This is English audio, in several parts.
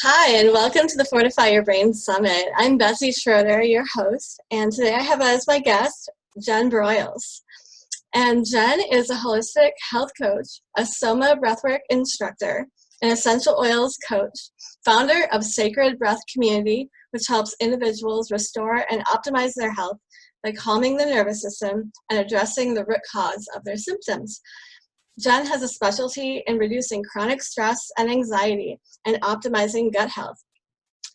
Hi, and welcome to the Fortify Your Brain Summit. I'm Betsy Schroeder, your host, and today I have as my guest, Jen Broyles. And Jen is a holistic health coach, a SOMA breathwork instructor, an essential oils coach, founder of Sacred Breath Community, which helps individuals restore and optimize their health by calming the nervous system and addressing the root cause of their symptoms. Jen has a specialty in reducing chronic stress and anxiety and optimizing gut health.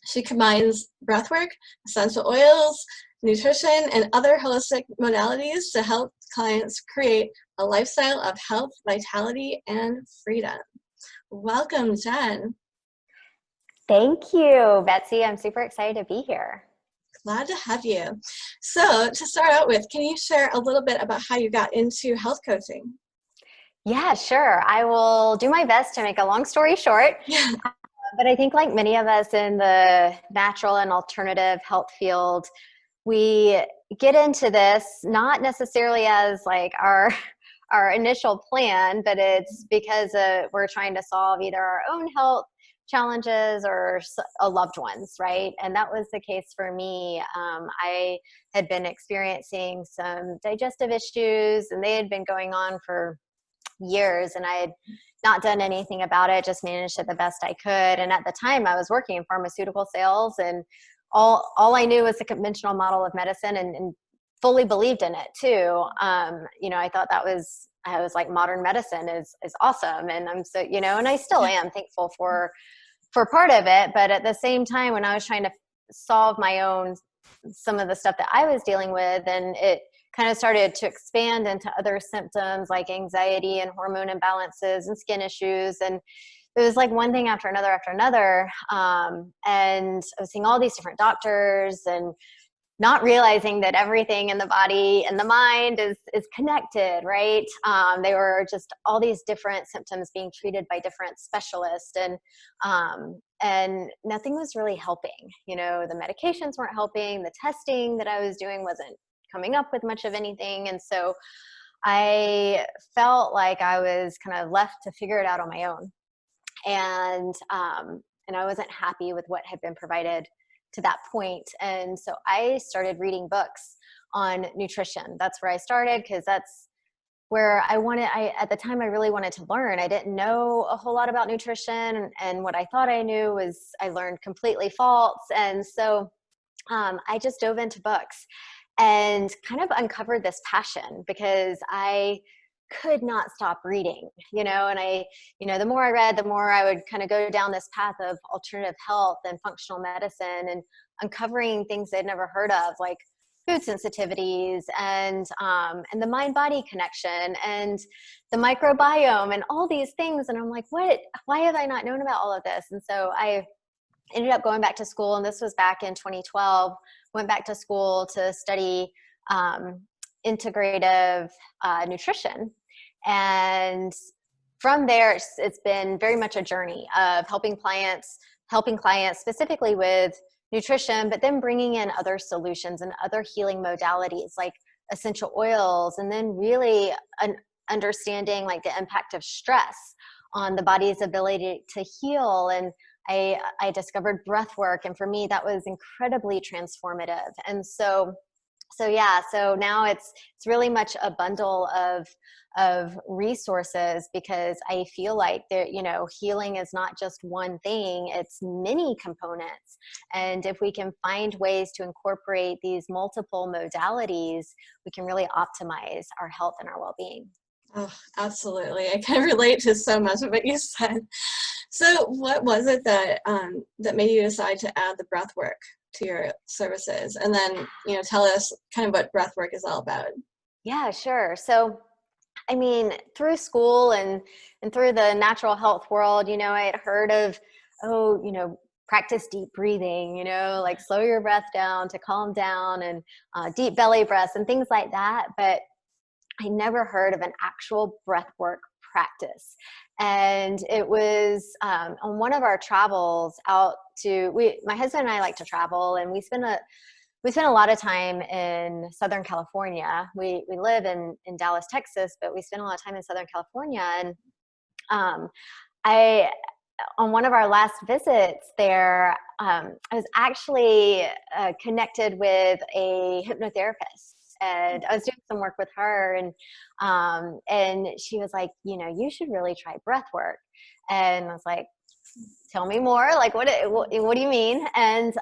She combines breathwork, essential oils, nutrition, and other holistic modalities to help clients create a lifestyle of health, vitality, and freedom. Welcome, Jen. Thank you, Betsy. I'm super excited to be here. Glad to have you. So to start out with, can you share a little bit about how you got into health coaching? Yeah, sure. I will do my best to make a long story short. Yeah. But I think like many of us in the natural and alternative health field, we get into this not necessarily as like our initial plan, but it's because we're trying to solve either our own health challenges or a loved one's, right? And that was the case for me. I had been experiencing some digestive issues, and they had been going on for years, and I had not done anything about it, just managed it the best I could. And at the time I was working in pharmaceutical sales, and all I knew was the conventional model of medicine, and fully believed in it too. I thought I was like, modern medicine is awesome. And I'm so, and I still am thankful for part of it. But at the same time, when I was trying to solve my own, some of the stuff that I was dealing with, and it kind of started to expand into other symptoms like anxiety and hormone imbalances and skin issues. And it was like one thing after another after another. And I was seeing all these different doctors and not realizing that everything in the body and the mind is connected, right? They were just all these different symptoms being treated by different specialists, and nothing was really helping. The medications weren't helping. The testing that I was doing wasn't coming up with much of anything. And so I felt like I was kind of left to figure it out on my own. And I wasn't happy with what had been provided to that point. And so I started reading books on nutrition. That's where I started, because that's where at the time I really wanted to learn. I didn't know a whole lot about nutrition, and what I thought I knew was I learned completely false. And so I just dove into books and kind of uncovered this passion, because I could not stop reading, and the more I read, the more I would kind of go down this path of alternative health and functional medicine, and uncovering things I'd never heard of, like food sensitivities and the mind-body connection and the microbiome and all these things. And I'm like, why have I not known about all of this? And so I ended up going back to school, and this was back in 2012, went back to school to study integrative nutrition. And from there, it's been very much a journey of helping clients specifically with nutrition, but then bringing in other solutions and other healing modalities like essential oils, and then really understanding like the impact of stress on the body's ability to heal. And I discovered breath work, and for me that was incredibly transformative. And so now it's really much a bundle of resources, because I feel like healing is not just one thing, it's many components. And if we can find ways to incorporate these multiple modalities, we can really optimize our health and our well-being. Oh, absolutely. I can relate to so much of what you said. So what was it that made you decide to add the breath work to your services? And then, tell us kind of what breath work is all about. Yeah, sure. So, I mean, through school and through the natural health world, I had heard of, practice deep breathing, like slow your breath down to calm down, and deep belly breaths and things like that. But I never heard of an actual breath work practice. And it was on one of our travels out my husband and I like to travel, and we spend a lot of time in Southern California. We live in Dallas, Texas, but we spend a lot of time in Southern California. And I on one of our last visits there, I was actually connected with a hypnotherapist, and I was doing some work with her, and she was like, you should really try breath work. And I was like, tell me more. Like, what do you mean? And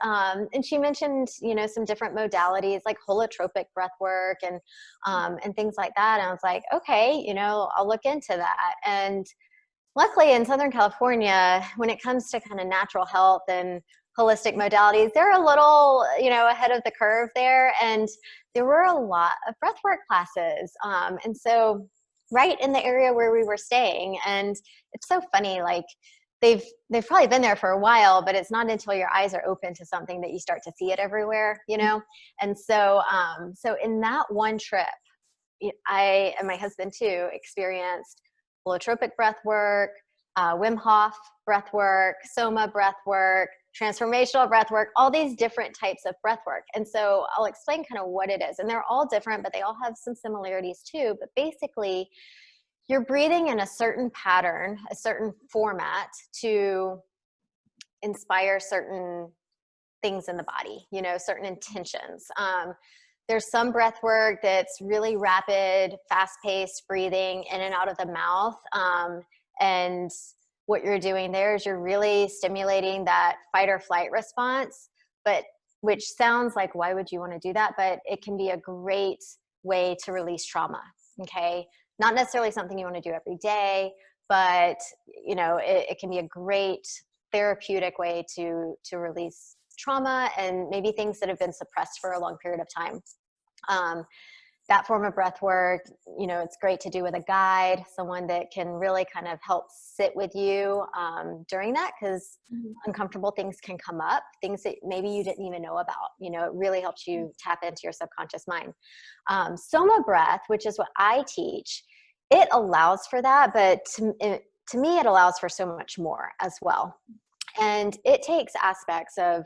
she mentioned, some different modalities like holotropic breath work and things like that. And I was like, okay, I'll look into that. And luckily in Southern California, when it comes to kind of natural health and holistic modalities, they're a little, ahead of the curve there. And there were a lot of breathwork classes. And so right in the area where we were staying, and it's so funny, like they've probably been there for a while, but it's not until your eyes are open to something that you start to see it everywhere, And so, so in that one trip, I and my husband too experienced holotropic breath work, Wim Hof breath work, SOMA breath work, transformational breath work, all these different types of breath work. And so I'll explain kind of what it is. And they're all different, but they all have some similarities too. But basically, you're breathing in a certain pattern, a certain format to inspire certain things in the body, certain intentions. There's some breath work that's really rapid, fast-paced breathing in and out of the mouth. And what you're doing there is you're really stimulating that fight or flight response, but which sounds like, why would you want to do that? But it can be a great way to release trauma, okay? Not necessarily something you want to do every day, but, it can be a great therapeutic way to release trauma and maybe things that have been suppressed for a long period of time. That form of breath work, it's great to do with a guide, someone that can really kind of help sit with you during that, because uncomfortable things can come up, things that maybe you didn't even know about. It really helps you tap into your subconscious mind. SOMA breath, which is what I teach, it allows for that, but to me, it allows for so much more as well. And it takes aspects of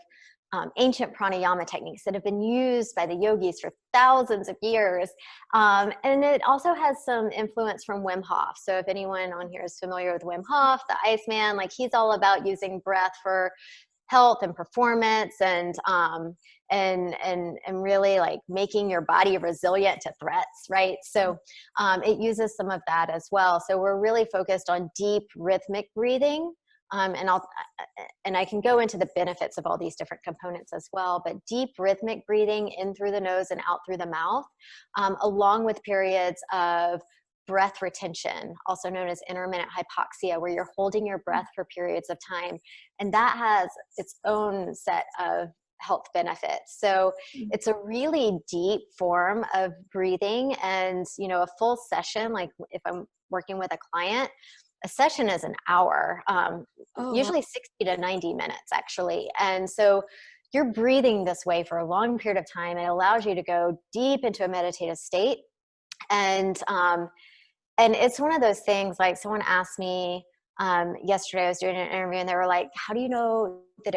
ancient pranayama techniques that have been used by the yogis for thousands of years. And it also has some influence from Wim Hof. So if anyone on here is familiar with Wim Hof, the Iceman, like he's all about using breath for health and performance and really like making your body resilient to threats, right? So it uses some of that as well. So we're really focused on deep rhythmic breathing. And I can go into the benefits of all these different components as well, but deep rhythmic breathing in through the nose and out through the mouth, along with periods of breath retention, also known as intermittent hypoxia, where you're holding your breath for periods of time. And that has its own set of health benefits. So it's a really deep form of breathing, and, a full session, like if I'm working with a client, a session is an hour, usually 60 to 90 minutes actually. And so you're breathing this way for a long period of time. It allows you to go deep into a meditative state. And it's one of those things, like someone asked me yesterday, I was doing an interview and they were like, how do you know that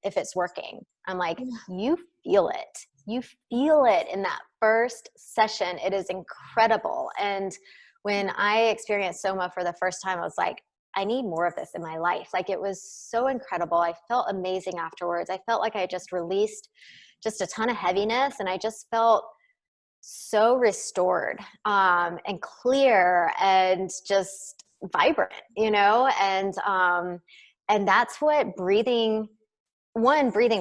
if it's working? I'm like, you feel it. You feel it in that first session. It is incredible. And when I experienced SOMA for the first time, I was like, I need more of this in my life. Like, it was so incredible. I felt amazing afterwards. I felt like I just released just a ton of heaviness, and I just felt so restored and clear and just vibrant, and that's what breathing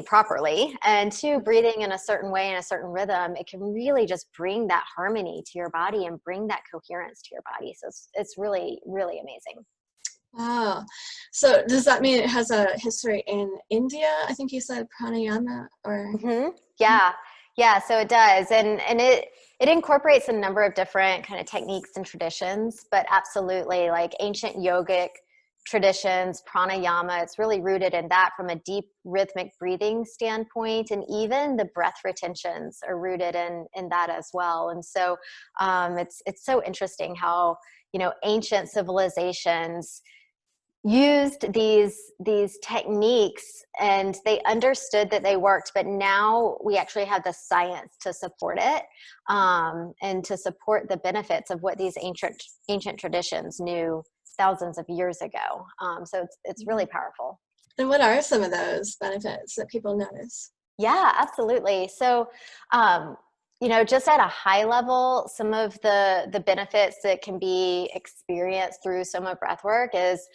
properly, and two, breathing in a certain way, in a certain rhythm, it can really just bring that harmony to your body and bring that coherence to your body. So it's really, really amazing. Wow. So does that mean it has a history in India? I think you said pranayama, or? Yeah. So it does. And it incorporates a number of different kind of techniques and traditions, but absolutely, like ancient yogic traditions, pranayama, it's really rooted in that from a deep rhythmic breathing standpoint. And even the breath retentions are rooted in that as well. And so it's so interesting how, ancient civilizations used these techniques and they understood that they worked, but now we actually have the science to support it, and to support the benefits of what these ancient traditions knew thousands of years ago. So it's really powerful. And what are some of those benefits that people notice? Yeah, absolutely. So, just at a high level, some of the benefits that can be experienced through SOMA breathwork is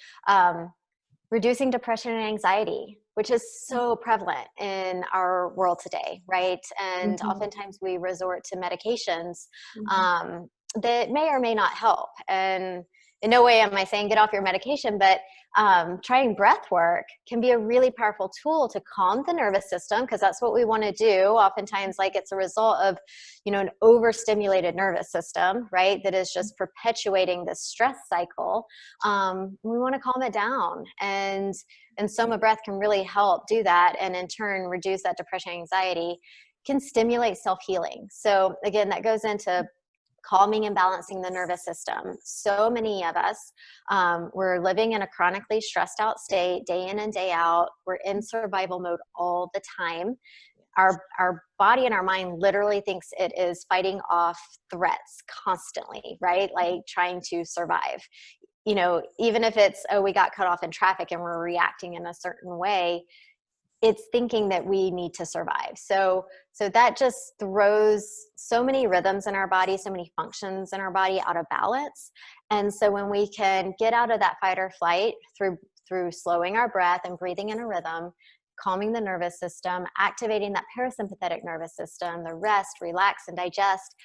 reducing depression and anxiety, which is so prevalent in our world today, right? And oftentimes we resort to medications that may or may not help. And in no way am I saying get off your medication, but trying breath work can be a really powerful tool to calm the nervous system, because that's what we want to do. Oftentimes, like, it's a result of, an overstimulated nervous system, right? That is just perpetuating this stress cycle. We want to calm it down, and Soma breath can really help do that, and in turn reduce that depression, anxiety, can stimulate self-healing. So again, that goes into calming and balancing the nervous system. So many of us, we're living in a chronically stressed out state day in and day out. We're in survival mode all the time. Our body and our mind literally thinks it is fighting off threats constantly, right? Like trying to survive. Even if it's, we got cut off in traffic and we're reacting in a certain way, it's thinking that we need to survive. So that just throws so many rhythms in our body, so many functions in our body out of balance. And so when we can get out of that fight or flight through slowing our breath and breathing in a rhythm, calming the nervous system, activating that parasympathetic nervous system, the rest, relax, and digest,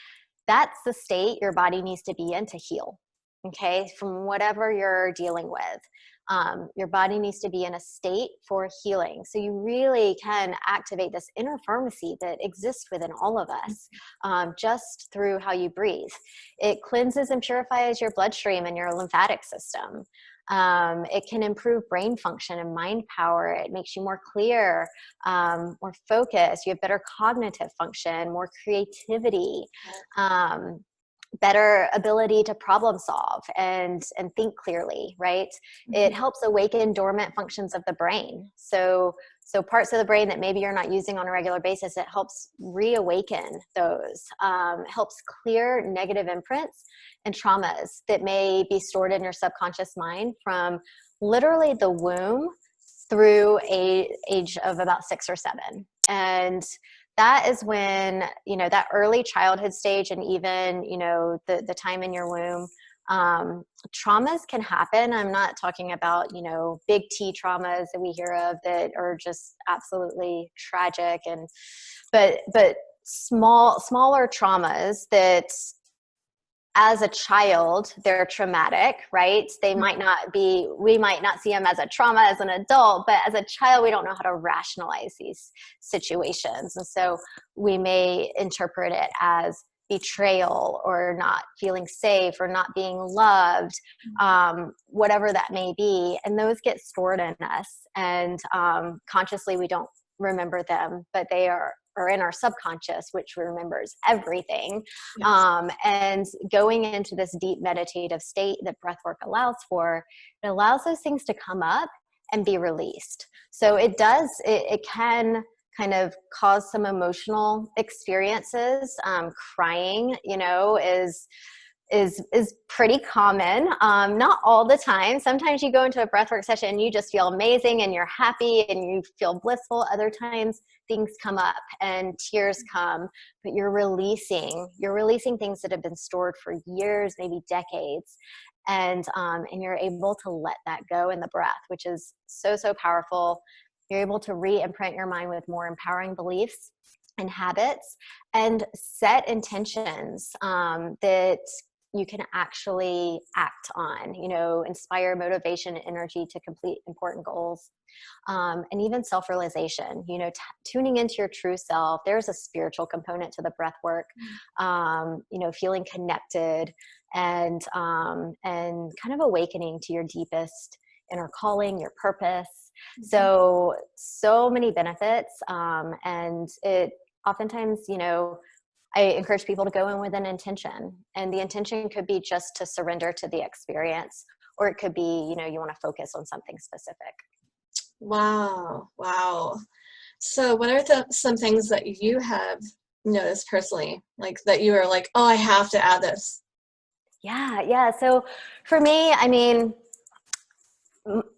that's the state your body needs to be in to heal, okay, from whatever you're dealing with. Your body needs to be in a state for healing. So you really can activate this inner pharmacy that exists within all of us, just through how you breathe. It cleanses and purifies your bloodstream and your lymphatic system. It can improve brain function and mind power. It makes you more clear, more focused. You have better cognitive function, more creativity, better ability to problem solve and think clearly, right? It helps awaken dormant functions of the brain. So parts of the brain that maybe you're not using on a regular basis, it helps reawaken those. Helps clear negative imprints and traumas that may be stored in your subconscious mind from literally the womb through age of about 6 or 7. And that is when, that early childhood stage and even, the time in your womb, traumas can happen. I'm not talking about, big T traumas that we hear of that are just absolutely tragic, but smaller traumas that, as a child, they're traumatic, right? We might not see them as a trauma as an adult, but as a child, we don't know how to rationalize these situations. And so we may interpret it as betrayal or not feeling safe or not being loved, whatever that may be. And those get stored in us. And consciously, we don't remember them, but they are in our subconscious, which remembers everything. Yes. And going into this deep meditative state that breathwork allows for, it allows those things to come up and be released. So it can kind of cause some emotional experiences. Crying, is pretty common. Not all the time. Sometimes you go into a breathwork session and you just feel amazing and you're happy and you feel blissful. Other times things come up and tears come, but you're releasing things that have been stored for years, maybe decades. And you're able to let that go in the breath, which is so, so powerful. You're able to re-imprint your mind with more empowering beliefs and habits and set intentions that you can actually act on, inspire motivation and energy to complete important goals, and even self-realization, tuning into your true self. There's a spiritual component to the breath work, feeling connected and kind of awakening to your deepest inner calling, your purpose. So many benefits. And it oftentimes, I encourage people to go in with an intention, and the intention could be just to surrender to the experience, or it could be, you want to focus on something specific. Wow. So what are some things that you have noticed personally, like that you are like, oh, I have to add this? Yeah. So for me,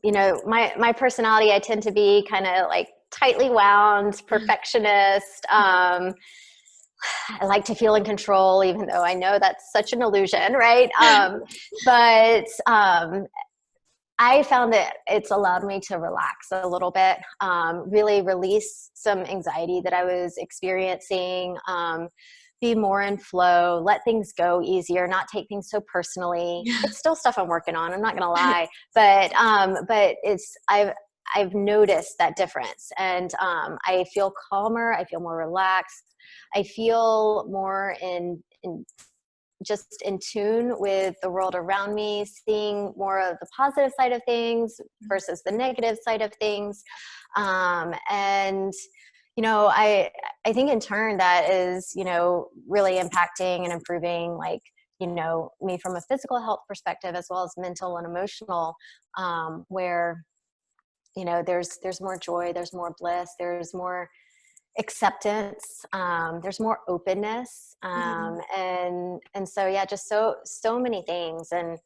you know, my personality, I tend to be kind of like tightly wound, perfectionist. I like to feel in control, even though I know that's such an illusion, right? But I found that it's allowed me to relax a little bit, really release some anxiety that I was experiencing, be more in flow, let things go easier, not take things so personally. Yeah. It's still stuff I'm working on, I'm not gonna lie, but I've noticed that difference, and I feel calmer, I feel more relaxed, I feel more in just in tune with the world around me, seeing more of the positive side of things versus the negative side of things. And, you know, I think in turn that is, you know, really impacting and improving, like, you know, me from a physical health perspective, as well as mental and emotional, where, you know, there's more joy, there's more bliss, there's more acceptance, there's more openness, and so yeah, just so many things, and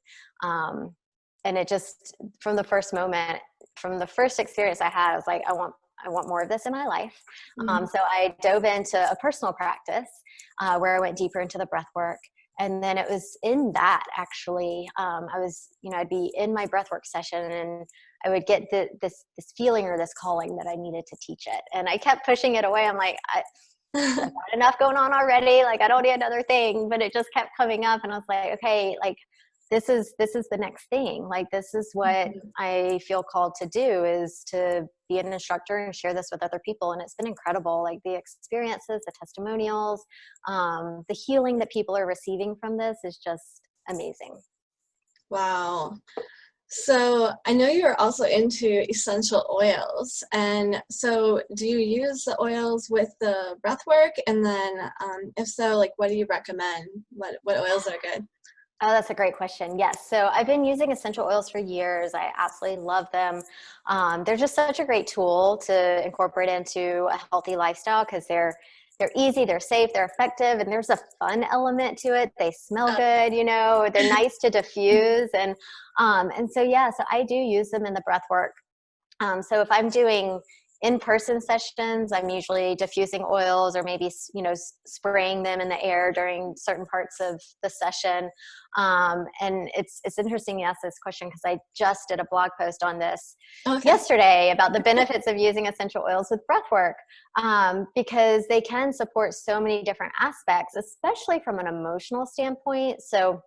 it just, from the first moment, from the first experience I had, I was like, I want more of this in my life. So I dove into a personal practice, where I went deeper into the breath work. And then it was in that, actually, I was, you know, I'd be in my breathwork session, and I would get this feeling or this calling that I needed to teach it. And I kept pushing it away. I'm like, I've got enough going on already. Like, I don't need another thing. But it just kept coming up, and I was like, okay, like, this is the next thing. Like, this is what I feel called to do, is to be an instructor and share this with other people. And it's been incredible. Like, the experiences, the testimonials, the healing that people are receiving from this is just amazing. Wow. So I know you're also into essential oils. And so do you use the oils with the breath work? And then if so, like, what do you recommend? What oils are good? Oh, that's a great question. Yes. So I've been using essential oils for years. I absolutely love them. They're just such a great tool to incorporate into a healthy lifestyle, because they're easy, they're safe, they're effective, and there's a fun element to it. They smell good, you know, they're nice to diffuse. And so, yeah, so I do use them in the breath work. So if I'm doing in-person sessions, I'm usually diffusing oils, or maybe, you know, spraying them in the air during certain parts of the session. And it's interesting you ask this question, because I just did a blog post on this yesterday about the benefits of using essential oils with breathwork, because they can support so many different aspects, especially from an emotional standpoint. So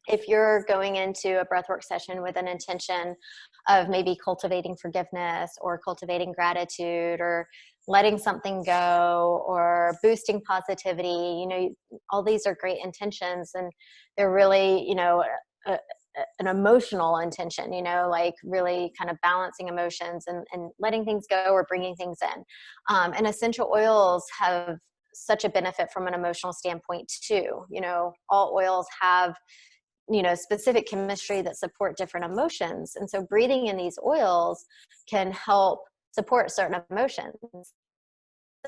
if you're going into a breathwork session with an intention of maybe cultivating forgiveness, or cultivating gratitude, or letting something go, or boosting positivity, you know, all these are great intentions, and they're really, you know, an emotional intention, you know, like really kind of balancing emotions, and letting things go or bringing things in. And essential oils have such a benefit from an emotional standpoint too. You know, all oils have, you know, specific chemistry that support different emotions. And so breathing in these oils can help support certain emotions.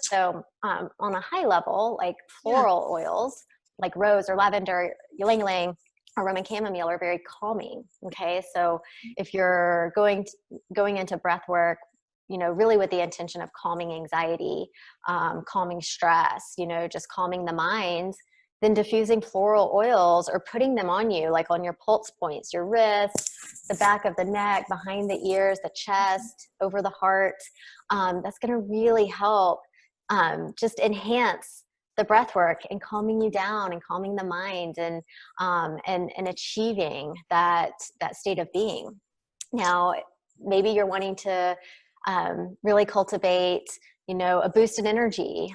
So on a high level, like floral oils, like rose or lavender, ylang ylang, or Roman chamomile, are very calming. Okay. So if you're going into breath work, you know, really with the intention of calming anxiety, calming stress, you know, just calming the mind, then diffusing floral oils, or putting them on you, like on your pulse points, your wrists, the back of the neck, behind the ears, the chest, over the heart, that's going to really help just enhance the breath work, and calming you down, and calming the mind, and achieving that state of being. Now, maybe you're wanting to really cultivate, you know, a boost in energy,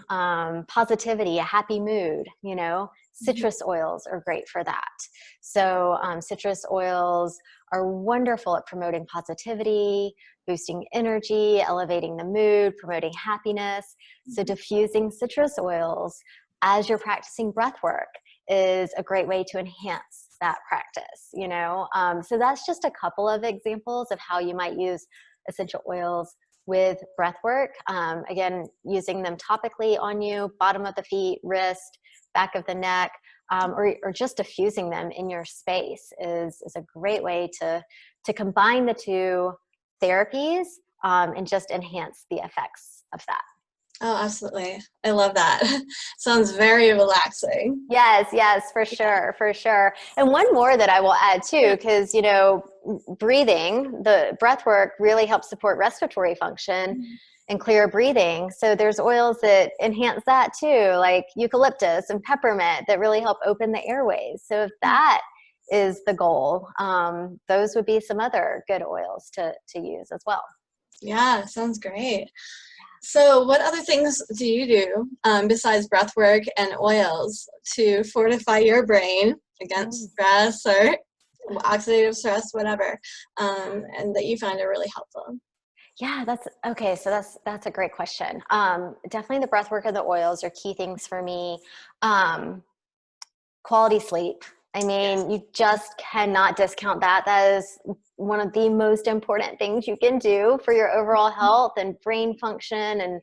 positivity, a happy mood, you know. Citrus oils are great for that. So citrus oils are wonderful at promoting positivity, boosting energy, elevating the mood, promoting happiness. So diffusing citrus oils as you're practicing breath work is a great way to enhance that practice, you know. So that's just a couple of examples of how you might use essential oils with breath work. Again, using them topically on you, bottom of the feet, wrist, back of the neck, or just diffusing them in your space is a great way to combine the two therapies and just enhance the effects of that. Oh, absolutely. I love that. Sounds very relaxing. Yes, for sure, for sure. And one more that I will add too, because, breathing, the breath work really helps support respiratory function and clear breathing. So there's oils that enhance that too, like eucalyptus and peppermint that really help open the airways. So if that is the goal, those would be some other good oils to use as well. Yeah, sounds great. So what other things do you do besides breath work and oils to fortify your brain against stress or oxidative stress, whatever, and that you find are really helpful? Yeah, that's okay. So that's a great question. Definitely the breath work and the oils are key things for me. Quality sleep. I mean, you just cannot discount that. That is one of the most important things you can do for your overall health and brain function and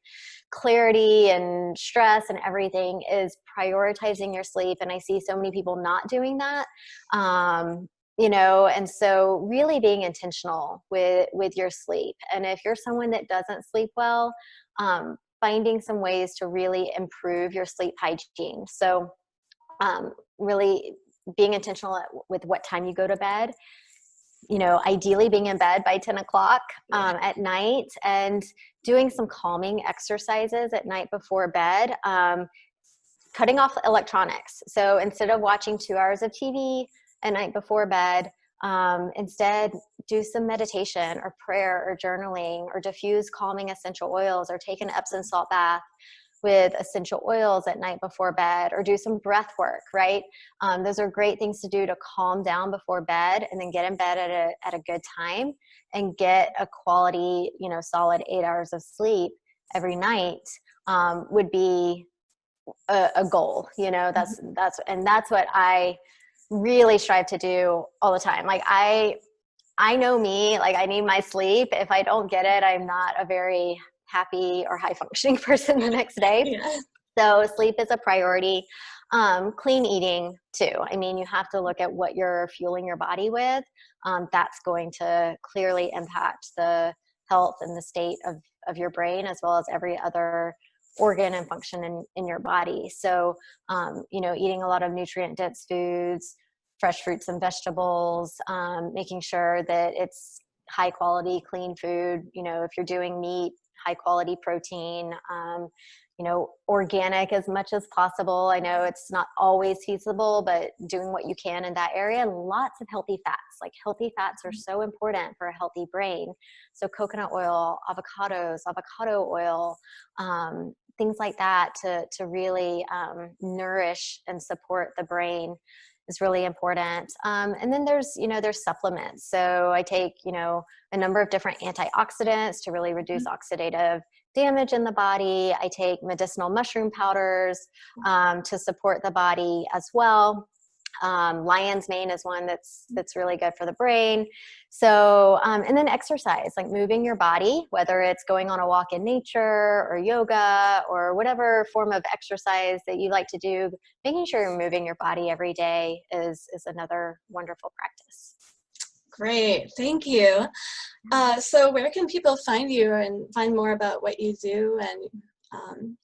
clarity and stress and everything is prioritizing your sleep. And I see so many people not doing that. And so really being intentional with your sleep. And if you're someone that doesn't sleep well, finding some ways to really improve your sleep hygiene. So really being intentional with what time you go to bed, ideally being in bed by 10 o'clock at night, and doing some calming exercises at night before bed, cutting off electronics. So instead of watching 2 hours of TV at night before bed, instead do some meditation or prayer or journaling or diffuse calming essential oils or take an Epsom salt bath with essential oils at night before bed, or do some breath work, right? Those are great things to do to calm down before bed, and then get in bed at a good time and get a quality, solid 8 hours of sleep every night would be a goal. That's what I really strive to do all the time. Like I know me, like I need my sleep. If I don't get it, I'm not a very happy or high functioning person the next day. Yeah. So sleep is a priority. Clean eating too. I mean, you have to look at what you're fueling your body with. That's going to clearly impact the health and the state of your brain, as well as every other organ and function in your body. So, eating a lot of nutrient dense foods, fresh fruits and vegetables, making sure that it's high quality, clean food. If you're doing meat, high quality protein, organic as much as possible. I know it's not always feasible, but doing what you can in that area, and lots of healthy fats. Like healthy fats are so important for a healthy brain. So coconut oil, avocados, avocado oil, things like that to really nourish and support the brain is really important. And then there's supplements. So I take, a number of different antioxidants to really reduce oxidative damage in the body. I take medicinal mushroom powders to support the body as well. Lion's mane is one that's really good for the brain. So, and then exercise, like moving your body, whether it's going on a walk in nature or yoga or whatever form of exercise that you like to do, making sure you're moving your body every day is another wonderful practice. Great. Thank you. So where can people find you and find more about what you do and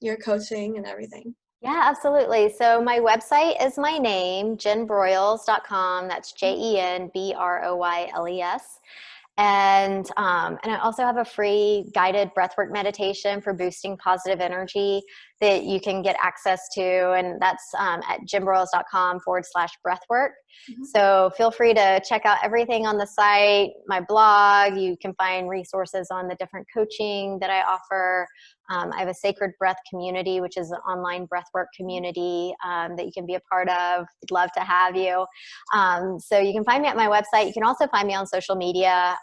your coaching and everything? Yeah, absolutely. So my website is my name, jenbroyles.com. That's JenBroyles. And I also have a free guided breathwork meditation for boosting positive energy that you can get access to. And that's at jenbroyles.com/breathwork. Mm-hmm. So feel free to check out everything on the site, my blog. You can find resources on the different coaching that I offer. I have a Sacred Breath community, which is an online breathwork community that you can be a part of. We'd love to have you. So you can find me at my website. You can also find me on social media.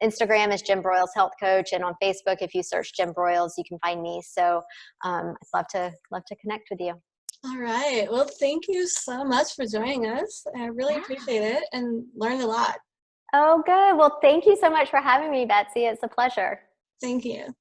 Instagram is Jen Broyles Health Coach, and on Facebook, if you search Jen Broyles, you can find me. So I'd love to connect with you. All right. Well, thank you so much for joining us. I really appreciate it and learned a lot. Oh, good. Well, thank you so much for having me, Betsy. It's a pleasure. Thank you.